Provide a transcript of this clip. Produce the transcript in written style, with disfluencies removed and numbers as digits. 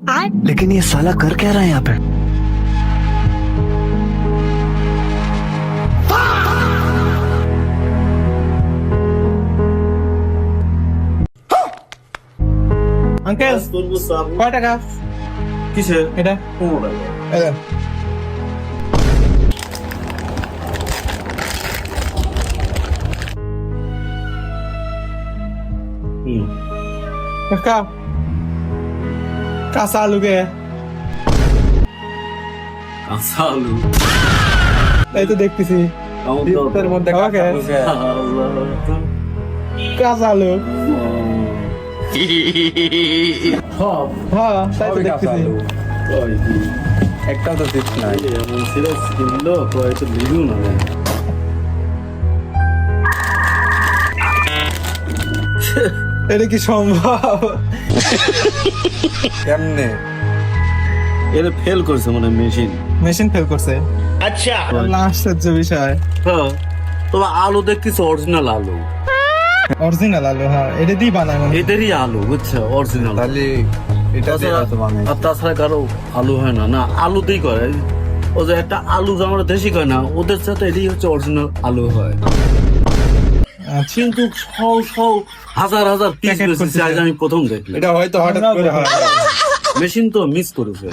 लेकिन ये साला कर क्या रहा है यहाँ पे? আঙ্কেল কয় টাকা কিসে এটা? 15 টাকা। এই দেন। কাকা কাঁচা আলু কে? কাঁচা আলু এই তো দেখতেছি এর মধ্যে কাঁচা আলু কে? কাঁচা আলু হ্যাঁ তাই তো দেখতেছি। একটাও তো চিপস নাই। এমন সিরিয়াস কিনলো তো একটু লিভিউ না এটা কি সম্ভব? কেমনে? এটা ফেল করছে মানে মেশিন। মেশিন ফেল করছে। আচ্ছা আশ্চর্য বিষয়। হ্যাঁ তবে আলু দেখতেছি অরিজিনাল আলু, অরিজিনাল আলু। হ্যাঁ এটা দিয়ে বানায় মনে হয়। এদেরই আলু বুঝছো, অরিজিনাল। তাহলে এটা দিয়ে তাছাড়া তো বানাই। আর তাছাড়া কারো আলু হয় না, না আলুতেই করে। ও যে একটা আলু যে আমরা দেশি কয় না, ওদের সাথে এটাই হচ্ছে অরিজিনাল আলু হয়। আচ্ছা কিন্তু শও হাজার হাজার পিস Packet বেশি করতেছে। আজ আমি প্রথম দেখলাম। এটা হয়তো হঠাৎ করে হয়। মেশিন তো মিস করেছে।